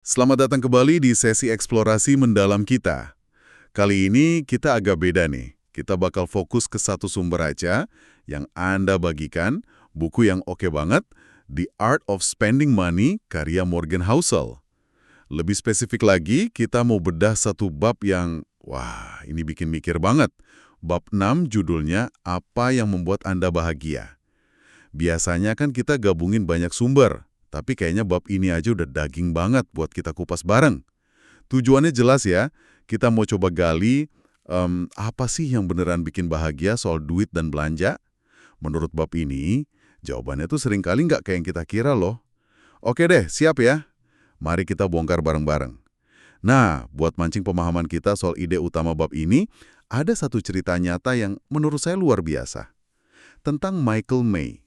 Selamat datang kembali di sesi eksplorasi mendalam kita. Kali ini kita agak beda nih. Kita bakal fokus ke satu sumber aja yang Anda bagikan, buku yang oke banget, The Art of Spending Money, karya Morgan Housel. Lebih spesifik lagi, kita mau bedah satu bab yang, wah, ini bikin mikir banget. Bab 6 judulnya, Apa yang Membuat Anda Bahagia. Biasanya kan kita gabungin banyak sumber, tapi kayaknya bab ini aja udah daging banget buat kita kupas bareng. Tujuannya jelas ya, kita mau coba gali apa sih yang beneran bikin bahagia soal duit dan belanja? Menurut bab ini, jawabannya tuh seringkali nggak kayak yang kita kira loh. Oke deh, siap ya? Mari kita bongkar bareng-bareng. Nah, buat mancing pemahaman kita soal ide utama bab ini, ada satu cerita nyata yang menurut saya luar biasa. Tentang Michael May.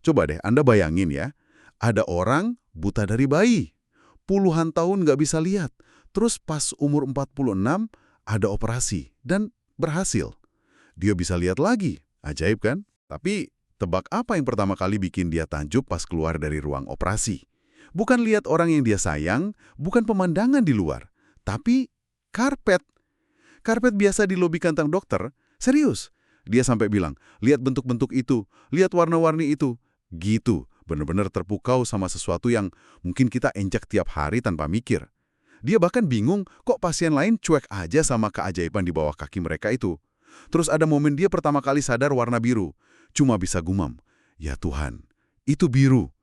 Coba deh Anda bayangin ya, ada orang buta dari bayi. Puluhan tahun nggak bisa lihat. Terus pas umur 46, ada operasi. Dan berhasil. Dia bisa lihat lagi. Ajaib kan? Tapi tebak apa yang pertama kali bikin dia tanjub pas keluar dari ruang operasi? Bukan lihat orang yang dia sayang, bukan pemandangan di luar. Tapi karpet. Karpet biasa di lobi kantang dokter, serius. Dia sampai bilang, lihat bentuk-bentuk itu, lihat warna-warni itu. Gitu, benar-benar terpukau sama sesuatu yang mungkin kita injak tiap hari tanpa mikir. Dia bahkan bingung kok pasien lain cuek aja sama keajaiban di bawah kaki mereka itu. Terus ada momen dia pertama kali sadar warna biru. Cuma bisa gumam, ya Tuhan, itu biru.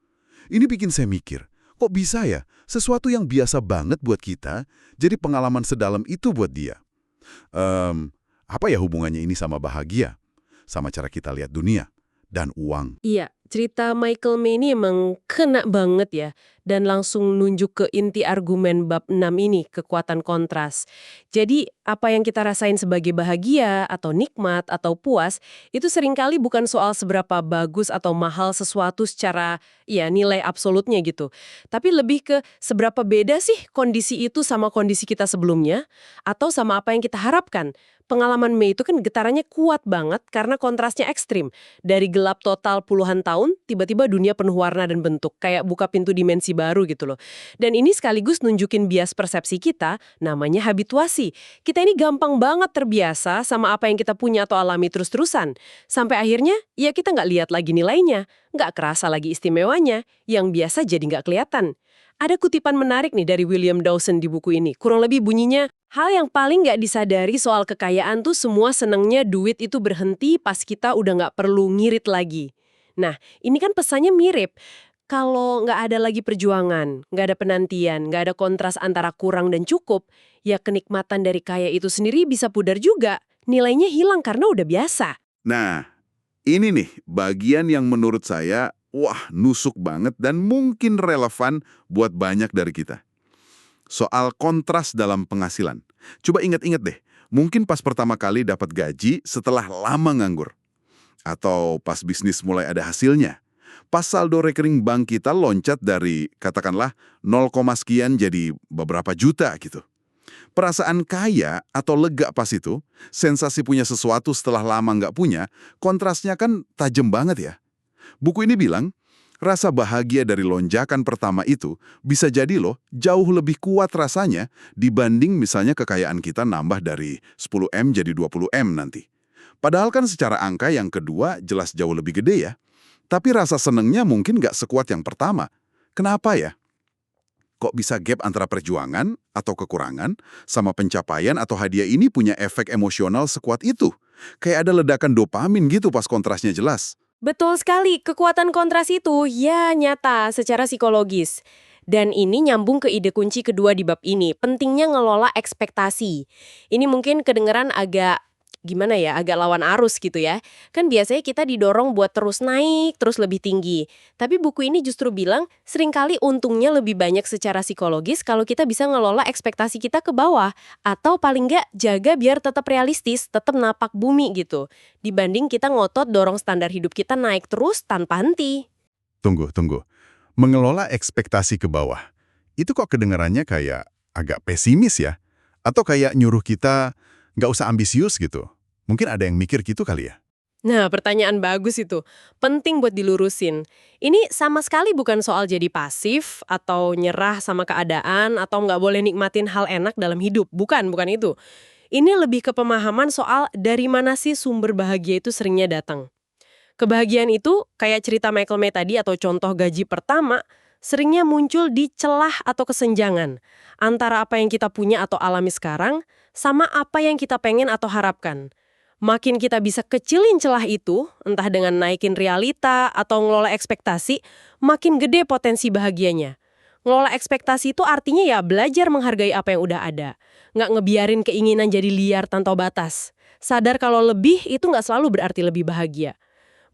Ini bikin saya mikir, kok bisa ya sesuatu yang biasa banget buat kita jadi pengalaman sedalam itu buat dia. Apa ya hubungannya ini sama bahagia? Sama cara kita lihat dunia dan uang. Iya, cerita Michael May ini emang kena banget ya, dan langsung nunjuk ke inti argumen bab 6 ini, kekuatan kontras. Jadi, apa yang kita rasain sebagai bahagia, atau nikmat, atau puas, itu seringkali bukan soal seberapa bagus atau mahal sesuatu secara, ya, nilai absolutnya gitu. Tapi lebih ke seberapa beda sih kondisi itu sama kondisi kita sebelumnya, atau sama apa yang kita harapkan. Pengalaman May itu kan getarannya kuat banget karena kontrasnya ekstrim. Dari gelap total puluhan tahun, tiba-tiba dunia penuh warna dan bentuk, kayak buka pintu dimensi baru gitu loh. Dan ini sekaligus nunjukin bias persepsi kita, namanya habituasi. Kita ini gampang banget terbiasa sama apa yang kita punya atau alami terus-terusan. Sampai akhirnya, ya kita nggak lihat lagi nilainya, nggak kerasa lagi istimewanya, yang biasa jadi nggak kelihatan. Ada kutipan menarik nih dari William Dawson di buku ini. Kurang lebih bunyinya, hal yang paling nggak disadari soal kekayaan tuh semua senengnya duit itu berhenti pas kita udah nggak perlu ngirit lagi. Nah, ini kan pesannya mirip. Kalau nggak ada lagi perjuangan, nggak ada penantian, nggak ada kontras antara kurang dan cukup, ya kenikmatan dari kaya itu sendiri bisa pudar juga. Nilainya hilang karena udah biasa. Nah, ini nih bagian yang menurut saya, wah, nusuk banget dan mungkin relevan buat banyak dari kita. Soal kontras dalam penghasilan. Coba ingat-ingat deh, mungkin pas pertama kali dapat gaji setelah lama nganggur. Atau pas bisnis mulai ada hasilnya. Pas saldo rekening bank kita loncat dari, katakanlah, 0, sekian jadi beberapa juta gitu. Perasaan kaya atau lega pas itu, sensasi punya sesuatu setelah lama nggak punya, kontrasnya kan tajam banget ya. Buku ini bilang, rasa bahagia dari lonjakan pertama itu bisa jadi loh jauh lebih kuat rasanya dibanding misalnya kekayaan kita nambah dari 10M jadi 20M nanti. Padahal kan secara angka yang kedua jelas jauh lebih gede ya. Tapi rasa senengnya mungkin nggak sekuat yang pertama. Kenapa ya? Kok bisa gap antara perjuangan atau kekurangan sama pencapaian atau hadiah ini punya efek emosional sekuat itu? Kayak ada ledakan dopamin gitu pas kontrasnya jelas. Betul sekali, kekuatan kontras itu ya nyata secara psikologis. Dan ini nyambung ke ide kunci kedua di bab ini, pentingnya ngelola ekspektasi. Ini mungkin kedengeran agak gimana ya, agak lawan arus gitu ya. Kan biasanya kita didorong buat terus naik, terus lebih tinggi. Tapi buku ini justru bilang, seringkali untungnya lebih banyak secara psikologis kalau kita bisa ngelola ekspektasi kita ke bawah. Atau paling nggak jaga biar tetap realistis, tetap napak bumi gitu. Dibanding kita ngotot dorong standar hidup kita naik terus tanpa henti. Tunggu. Mengelola ekspektasi ke bawah. Itu kok kedengarannya kayak agak pesimis ya? Atau kayak nyuruh kita nggak usah ambisius gitu? Mungkin ada yang mikir gitu kali ya? Nah, pertanyaan bagus itu. Penting buat dilurusin. Ini sama sekali bukan soal jadi pasif atau nyerah sama keadaan atau nggak boleh nikmatin hal enak dalam hidup. Bukan itu. Ini lebih ke pemahaman soal dari mana sih sumber bahagia itu seringnya datang. Kebahagiaan itu, kayak cerita Michael May tadi atau contoh gaji pertama, seringnya muncul di celah atau kesenjangan antara apa yang kita punya atau alami sekarang sama apa yang kita pengen atau harapkan. Makin kita bisa kecilin celah itu, entah dengan naikin realita atau ngelola ekspektasi, makin gede potensi bahagianya. Ngelola ekspektasi itu artinya ya belajar menghargai apa yang udah ada. Nggak ngebiarin keinginan jadi liar tanpa batas. Sadar kalau lebih itu nggak selalu berarti lebih bahagia.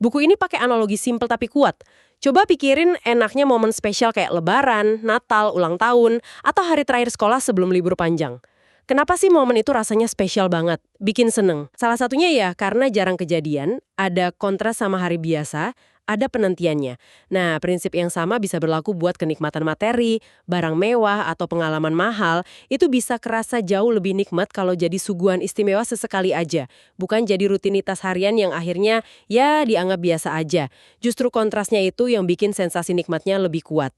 Buku ini pakai analogi simpel tapi kuat. Coba pikirin enaknya momen spesial kayak Lebaran, Natal, ulang tahun, atau hari terakhir sekolah sebelum libur panjang. Kenapa sih momen itu rasanya spesial banget? Bikin seneng. Salah satunya ya karena jarang kejadian, ada kontras sama hari biasa, ada penantiannya. Nah, prinsip yang sama bisa berlaku buat kenikmatan materi, barang mewah, atau pengalaman mahal, itu bisa kerasa jauh lebih nikmat kalau jadi suguhan istimewa sesekali aja. Bukan jadi rutinitas harian yang akhirnya ya dianggap biasa aja. Justru kontrasnya itu yang bikin sensasi nikmatnya lebih kuat.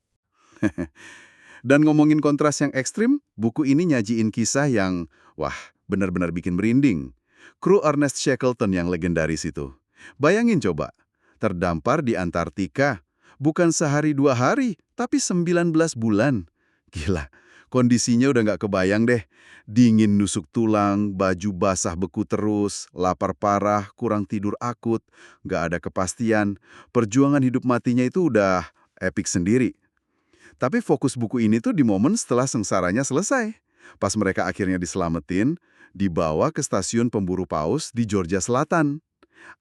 Dan ngomongin kontras yang ekstrim, buku ini nyajiin kisah yang, wah, benar-benar bikin merinding. Kru Ernest Shackleton yang legendaris itu. Bayangin coba, terdampar di Antartika. Bukan sehari 2 hari, tapi 19 bulan. Gila, kondisinya udah nggak kebayang deh. Dingin nusuk tulang, baju basah beku terus, lapar parah, kurang tidur akut, nggak ada kepastian. Perjuangan hidup matinya itu udah epik sendiri. Tapi fokus buku ini tuh di momen setelah sengsaranya selesai. Pas mereka akhirnya diselamatin, dibawa ke stasiun pemburu paus di Georgia Selatan.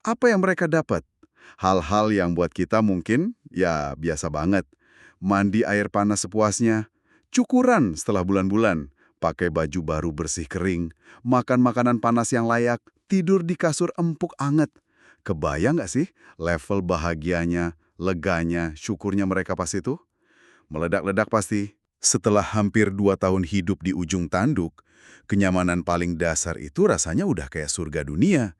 Apa yang mereka dapat? Hal-hal yang buat kita mungkin, ya biasa banget. Mandi air panas sepuasnya, cukuran setelah bulan-bulan, pakai baju baru bersih kering, makan makanan panas yang layak, tidur di kasur empuk anget. Kebayang nggak sih level bahagianya, leganya, syukurnya mereka pas itu? Meledak-ledak pasti. Setelah hampir 2 tahun hidup di ujung tanduk, kenyamanan paling dasar itu rasanya udah kayak surga dunia.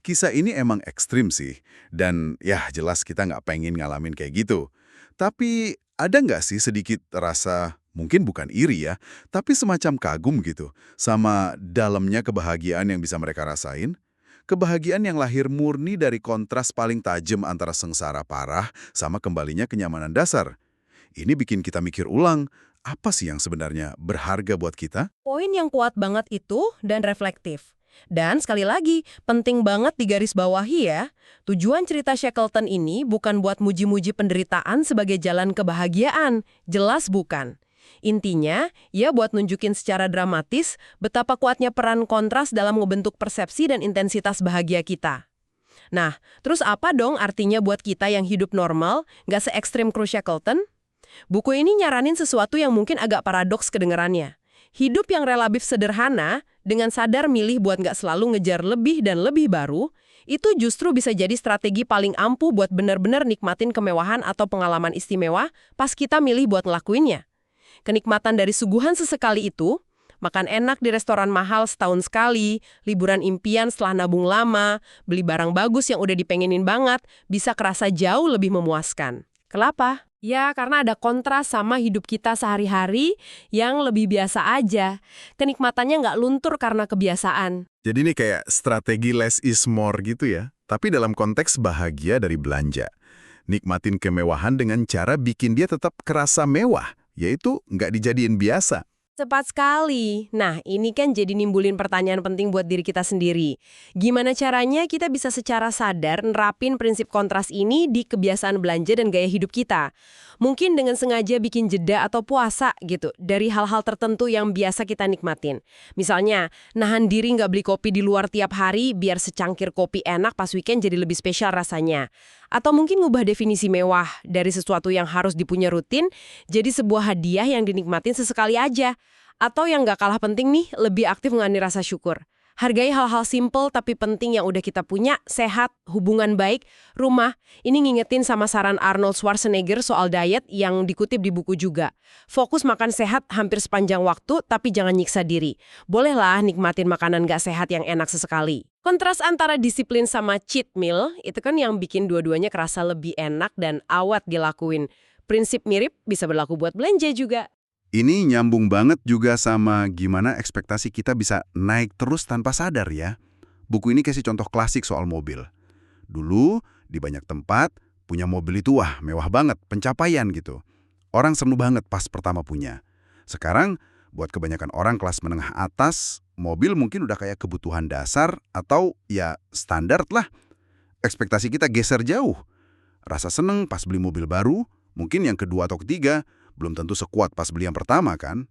Kisah ini emang ekstrim sih, dan ya jelas kita nggak pengen ngalamin kayak gitu. Tapi ada nggak sih sedikit rasa, mungkin bukan iri ya, tapi semacam kagum gitu, sama dalamnya kebahagiaan yang bisa mereka rasain? Kebahagiaan yang lahir murni dari kontras paling tajam antara sengsara parah sama kembalinya kenyamanan dasar. Ini bikin kita mikir ulang, apa sih yang sebenarnya berharga buat kita? Poin yang kuat banget itu dan reflektif. Dan sekali lagi, penting banget digarisbawahi ya, tujuan cerita Shackleton ini bukan buat muji-muji penderitaan sebagai jalan kebahagiaan, jelas bukan. Intinya, ya buat nunjukin secara dramatis betapa kuatnya peran kontras dalam ngebentuk persepsi dan intensitas bahagia kita. Nah, terus apa dong artinya buat kita yang hidup normal, nggak se-ekstrim kru Shackleton? Buku ini nyaranin sesuatu yang mungkin agak paradoks kedengerannya. Hidup yang relatif sederhana, dengan sadar milih buat nggak selalu ngejar lebih dan lebih baru, itu justru bisa jadi strategi paling ampuh buat benar-benar nikmatin kemewahan atau pengalaman istimewa pas kita milih buat ngelakuinnya. Kenikmatan dari suguhan sesekali itu, makan enak di restoran mahal setahun sekali, liburan impian setelah nabung lama, beli barang bagus yang udah dipengenin banget, bisa kerasa jauh lebih memuaskan. Kenapa? Ya, karena ada kontras sama hidup kita sehari-hari yang lebih biasa aja. Kenikmatannya nggak luntur karena kebiasaan. Jadi ini kayak strategi less is more gitu ya, tapi dalam konteks bahagia dari belanja. Nikmatin kemewahan dengan cara bikin dia tetap kerasa mewah, yaitu nggak dijadiin biasa. Cepat sekali. Nah, ini kan jadi nimbulin pertanyaan penting buat diri kita sendiri. Gimana caranya kita bisa secara sadar nerapin prinsip kontras ini di kebiasaan belanja dan gaya hidup kita? Mungkin dengan sengaja bikin jeda atau puasa gitu dari hal-hal tertentu yang biasa kita nikmatin. Misalnya, nahan diri nggak beli kopi di luar tiap hari biar secangkir kopi enak pas weekend jadi lebih spesial rasanya. Atau mungkin ngubah definisi mewah dari sesuatu yang harus dipunya rutin jadi sebuah hadiah yang dinikmatin sesekali aja. Atau yang nggak kalah penting nih, lebih aktif mengalami rasa syukur. Hargai hal-hal simple tapi penting yang udah kita punya, sehat, hubungan baik, rumah. Ini ngingetin sama saran Arnold Schwarzenegger soal diet yang dikutip di buku juga. Fokus makan sehat hampir sepanjang waktu, tapi jangan nyiksa diri. Bolehlah nikmatin makanan gak sehat yang enak sesekali. Kontras antara disiplin sama cheat meal, itu kan yang bikin dua-duanya kerasa lebih enak dan awet dilakuin. Prinsip mirip bisa berlaku buat belanja juga. Ini nyambung banget juga sama gimana ekspektasi kita bisa naik terus tanpa sadar ya. Buku ini kasih contoh klasik soal mobil. Dulu, di banyak tempat, punya mobil itu wah mewah banget, pencapaian gitu. Orang seneng banget pas pertama punya. Sekarang, buat kebanyakan orang kelas menengah atas, mobil mungkin udah kayak kebutuhan dasar atau ya standar lah. Ekspektasi kita geser jauh. Rasa seneng pas beli mobil baru, mungkin yang kedua atau ketiga, belum tentu sekuat pas beli yang pertama kan?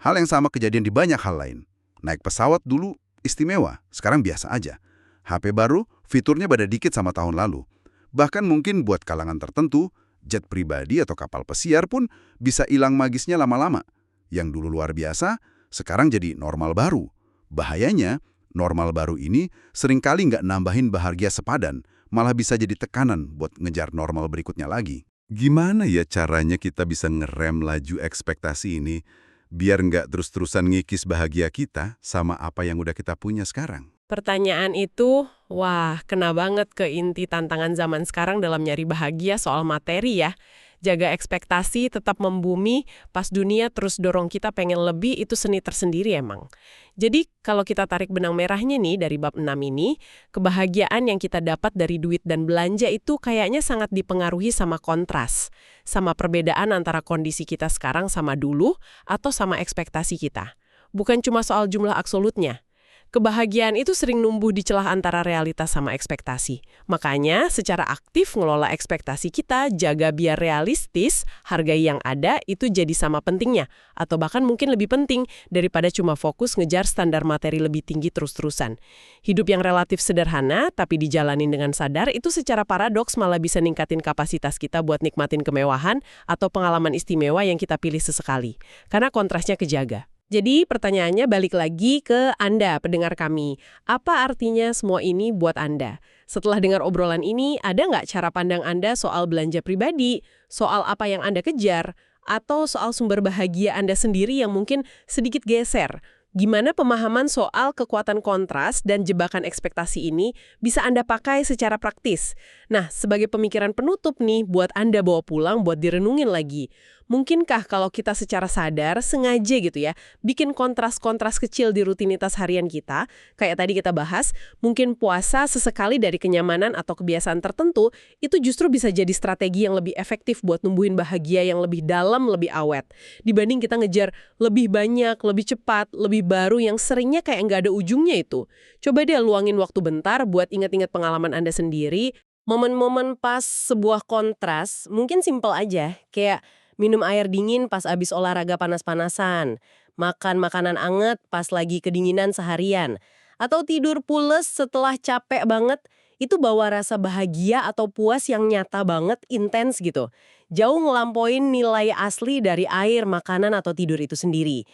Hal yang sama kejadian di banyak hal lain. Naik pesawat dulu istimewa, sekarang biasa aja. HP baru, fiturnya beda dikit sama tahun lalu. Bahkan mungkin buat kalangan tertentu, jet pribadi atau kapal pesiar pun bisa hilang magisnya lama-lama. Yang dulu luar biasa, sekarang jadi normal baru. Bahayanya, normal baru ini seringkali nggak nambahin bahagia sepadan, malah bisa jadi tekanan buat ngejar normal berikutnya lagi. Gimana ya caranya kita bisa ngerem laju ekspektasi ini biar nggak terus-terusan ngikis bahagia kita sama apa yang udah kita punya sekarang? Pertanyaan itu, wah, kena banget ke inti tantangan zaman sekarang dalam nyari bahagia soal materi ya. Jaga ekspektasi, tetap membumi, pas dunia terus dorong kita pengen lebih, itu seni tersendiri emang. Jadi, kalau kita tarik benang merahnya nih dari bab 6 ini, kebahagiaan yang kita dapat dari duit dan belanja itu kayaknya sangat dipengaruhi sama kontras. Sama perbedaan antara kondisi kita sekarang sama dulu, atau sama ekspektasi kita. Bukan cuma soal jumlah absolutnya. Kebahagiaan itu sering numbuh di celah antara realitas sama ekspektasi. Makanya, secara aktif ngelola ekspektasi kita, jaga biar realistis, hargai yang ada, itu jadi sama pentingnya. Atau bahkan mungkin lebih penting daripada cuma fokus ngejar standar materi lebih tinggi terus-terusan. Hidup yang relatif sederhana, tapi dijalanin dengan sadar, itu secara paradoks malah bisa ningkatin kapasitas kita buat nikmatin kemewahan atau pengalaman istimewa yang kita pilih sesekali. Karena kontrasnya kejaga. Jadi pertanyaannya balik lagi ke Anda, pendengar kami. Apa artinya semua ini buat Anda? Setelah dengar obrolan ini, ada nggak cara pandang Anda soal belanja pribadi, soal apa yang Anda kejar, atau soal sumber bahagia Anda sendiri yang mungkin sedikit geser? Gimana pemahaman soal kekuatan kontras dan jebakan ekspektasi ini bisa Anda pakai secara praktis? Nah, sebagai pemikiran penutup nih, buat Anda bawa pulang buat direnungin lagi. Mungkinkah kalau kita secara sadar, sengaja gitu ya, bikin kontras-kontras kecil di rutinitas harian kita, kayak tadi kita bahas, mungkin puasa sesekali dari kenyamanan atau kebiasaan tertentu, itu justru bisa jadi strategi yang lebih efektif buat numbuhin bahagia yang lebih dalam, lebih awet. Dibanding kita ngejar lebih banyak, lebih cepat, lebih baru yang seringnya kayak nggak ada ujungnya itu. Coba deh luangin waktu bentar buat ingat-ingat pengalaman Anda sendiri. Momen-momen pas sebuah kontras, mungkin simpel aja, kayak minum air dingin pas abis olahraga panas-panasan, makan makanan anget pas lagi kedinginan seharian, atau tidur pules setelah capek banget, itu bawa rasa bahagia atau puas yang nyata banget, intens gitu. Jauh ngelampauin nilai asli dari air, makanan, atau tidur itu sendiri.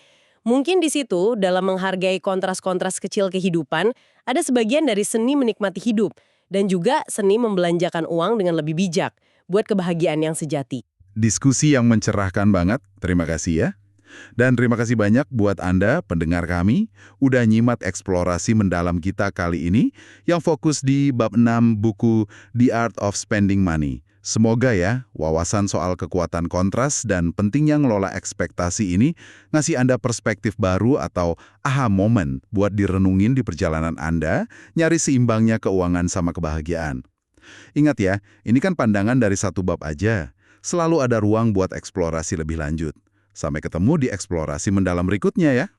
Mungkin di situ, dalam menghargai kontras-kontras kecil kehidupan, ada sebagian dari seni menikmati hidup, dan juga seni membelanjakan uang dengan lebih bijak, buat kebahagiaan yang sejati. Diskusi yang mencerahkan banget, terima kasih ya. Dan terima kasih banyak buat Anda, pendengar kami, udah nyimak eksplorasi mendalam kita kali ini yang fokus di bab 6 buku The Art of Spending Money. Semoga ya, wawasan soal kekuatan kontras dan pentingnya ngelola ekspektasi ini ngasih Anda perspektif baru atau aha moment buat direnungin di perjalanan Anda, nyari seimbangnya keuangan sama kebahagiaan. Ingat ya, ini kan pandangan dari satu bab aja. Selalu ada ruang buat eksplorasi lebih lanjut. Sampai ketemu di eksplorasi mendalam berikutnya ya.